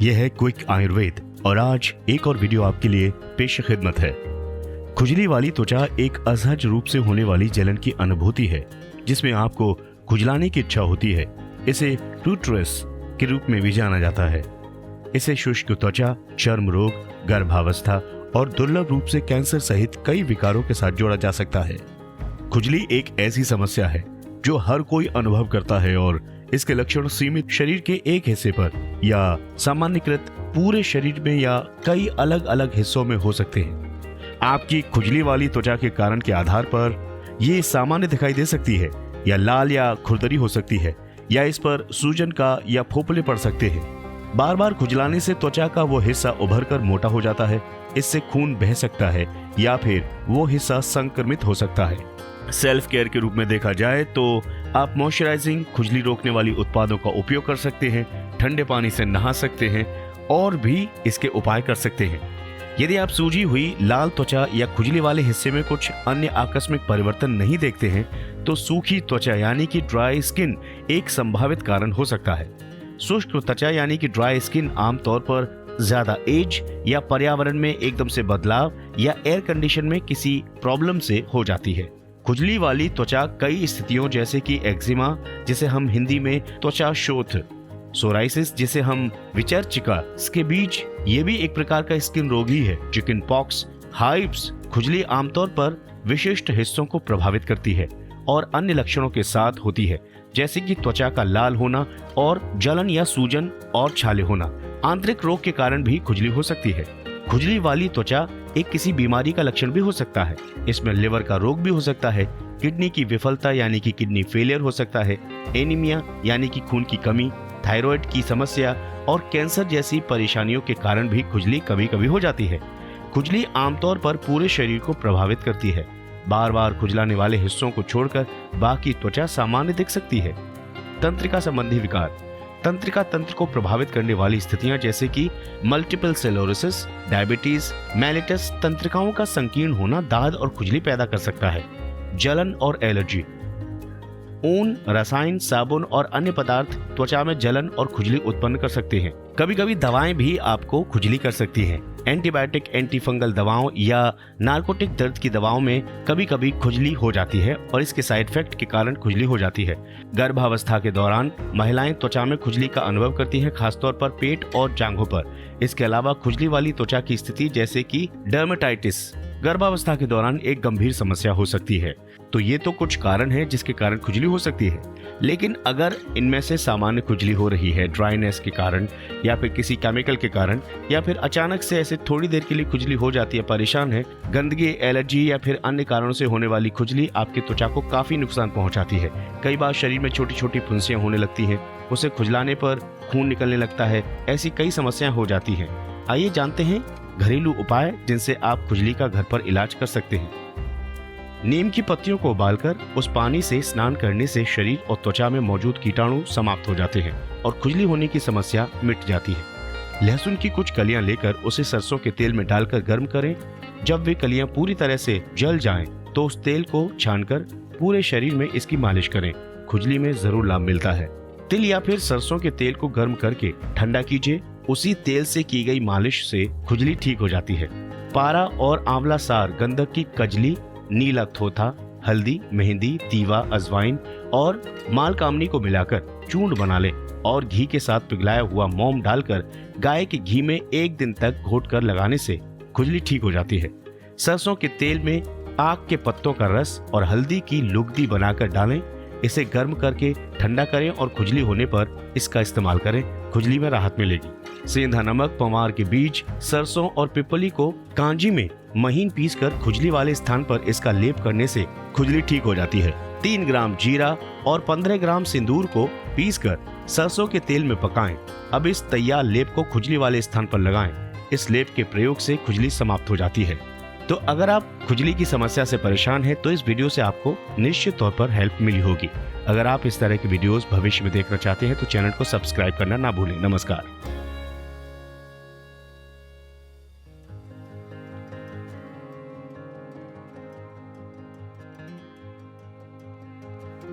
यह है क्विक आयुर्वेद और आज एक और वीडियो आपके लिए पेश खिदमत है। खुजली वाली त्वचा एक असहज रूप से होने वाली जलन की अनुभूति है जिसमें आपको खुजलाने की इच्छा होती है। इसे टूट्रस के रूप में भी जाना जाता है। इसे शुष्क त्वचा, चर्म रोग, गर्भावस्था और दुर्लभ रूप से कैंसर सहित कई विकारों के साथ जोड़ा जा सकता है। खुजली एक ऐसी समस्या है जो हर कोई अनुभव करता है और इसके लक्षण सीमित शरीर के एक हिस्से पर या सामान्यकृत पूरे शरीर में या कई अलग अलग हिस्सों में हो सकते हैं। आपकी खुजली वाली त्वचा के कारण के आधार पर ये सामान्य दिखाई दे सकती है या लाल या खुरदरी हो सकती है या इस पर सूजन का या फोपले पड़ सकते हैं। बार बार खुजलाने से त्वचा का वो हिस्सा उभर कर मोटा हो जाता है। इससे खून बह सकता है या फिर वो हिस्सा संक्रमित हो सकता है। सेल्फ केयर के रूप में देखा जाए तो आप मॉइस्चराइजिंग खुजली रोकने वाली उत्पादों का उपयोग कर सकते हैं, ठंडे पानी से नहा सकते हैं और भी इसके उपाय कर सकते हैं। यदि आप सूजी हुई लाल त्वचा या खुजली वाले हिस्से में कुछ अन्य आकस्मिक परिवर्तन नहीं देखते हैं तो सूखी त्वचा यानी कि ड्राई स्किन एक संभावित कारण हो सकता है। शुष्क त्वचा यानी कि ड्राई स्किन आमतौर पर ज्यादा एज या पर्यावरण में एकदम से बदलाव या एयर कंडीशन में किसी प्रॉब्लम से हो जाती है। खुजली वाली त्वचा कई स्थितियों जैसे कि एक्जिमा जिसे हम हिंदी में त्वचा शोथ, सोराइसिस जिसे हम विचर्चिका, स्केबीज ये भी एक प्रकार का स्किन रोग ही है, चिकन पॉक्स, हाइव्स। खुजली आमतौर पर विशिष्ट हिस्सों को प्रभावित करती है और अन्य लक्षणों के साथ होती है जैसे कि त्वचा का लाल होना और जलन या सूजन और छाले होना। आंतरिक रोग के कारण भी खुजली हो सकती है। खुजली वाली त्वचा एक किसी बीमारी का लक्षण भी हो सकता है। इसमें लिवर का रोग भी हो सकता है, किडनी की विफलता यानी कि किडनी फेलियर हो सकता है, एनीमिया यानी कि खून की कमी, थायराइड की समस्या और कैंसर जैसी परेशानियों के कारण भी खुजली कभी कभी हो जाती है। खुजली आमतौर पर पूरे शरीर को प्रभावित करती है। बार बार खुजलाने वाले हिस्सों को छोड़कर बाकी त्वचा सामान्य दिख सकती है। तंत्रिका संबंधी विकार, तंत्रिका तंत्र को प्रभावित करने वाली स्थितियां जैसे कि मल्टीपल स्क्लेरोसिस, डायबिटीज, मेलिटस तंत्रिकाओं का संकीर्ण होना दाद और खुजली पैदा कर सकता है। जलन और एलर्जी, ऊन, रसायन, साबुन और अन्य पदार्थ त्वचा में जलन और खुजली उत्पन्न कर सकते हैं। कभी कभी दवाएं भी आपको खुजली कर सकती हैं। एंटीबायोटिक, एंटीफंगल दवाओं या नार्कोटिक दर्द की दवाओं में कभी कभी खुजली हो जाती है और इसके साइड इफेक्ट के कारण खुजली हो जाती है। गर्भावस्था के दौरान महिलाएं त्वचा में खुजली का अनुभव करती हैं, खासतौर पर पेट और जांघों पर। इसके अलावा खुजली वाली त्वचा की स्थिति जैसे कि डर्मेटाइटिस गर्भावस्था के दौरान एक गंभीर समस्या हो सकती है। तो ये तो कुछ कारण है जिसके कारण खुजली हो सकती है, लेकिन अगर इनमें से सामान्य खुजली हो रही है ड्राइनेस के कारण या फिर किसी केमिकल के कारण या फिर अचानक से ऐसे थोड़ी देर के लिए खुजली हो जाती है, परेशान है, गंदगी, एलर्जी या फिर अन्य कारणों से होने वाली खुजली आपकी त्वचा को काफी नुकसान पहुंचाती है। कई बार शरीर में छोटी छोटी फुंसियां होने लगती हैं, उसे खुजलाने पर खून निकलने लगता है, ऐसी कई समस्याएं हो जाती हैं। आइए जानते हैं घरेलू उपाय जिनसे आप खुजली का घर पर इलाज कर सकते हैं। नीम की पत्तियों को उबालकर उस पानी से स्नान करने से शरीर और त्वचा में मौजूद कीटाणु समाप्त हो जाते हैं और खुजली होने की समस्या मिट जाती है। लहसुन की कुछ कलियां लेकर उसे सरसों के तेल में डालकर गर्म करें। जब वे कलियां पूरी तरह से जल जाएं, तो उस तेल को छानकर पूरे शरीर में इसकी मालिश करें। खुजली में जरूर लाभ मिलता है। तिल या फिर सरसों के तेल को गर्म करके ठंडा कीजिए। उसी तेल से की गई मालिश से खुजली ठीक हो जाती है। पारा और आंवला सार, गंधक की कजली, नीला थोथा, हल्दी, मेहंदी, तीवा, अजवाइन और मालकामनी को मिलाकर चूर्ण बना लें और घी के साथ पिघलाया हुआ मोम डालकर गाय के घी में 1 दिन तक घोटकर लगाने से खुजली ठीक हो जाती है। सरसों के तेल में आक के पत्तों का रस और हल्दी की लुगदी बनाकर डालें। इसे गर्म करके ठंडा करें और खुजली होने पर इसका इस्तेमाल करें। खुजली में राहत मिलेगी। सेंधा नमक, पवार के बीज, सरसों और पिपली को कांजी में महीन पीसकर खुजली वाले स्थान पर इसका लेप करने से खुजली ठीक हो जाती है। 3 ग्राम जीरा और 15 ग्राम सिंदूर को पीसकर सरसों के तेल में पकाएं। अब इस तैयार लेप को खुजली वाले स्थान पर लगाएं। इस लेप के प्रयोग से खुजली समाप्त हो जाती है। तो अगर आप खुजली की समस्या से परेशान हैं तो इस वीडियो से आपको निश्चित तौर पर हेल्प मिली होगी। अगर आप इस तरह की वीडियोस भविष्य में देखना चाहते हैं तो चैनल को सब्सक्राइब करना ना भूलें। नमस्कार।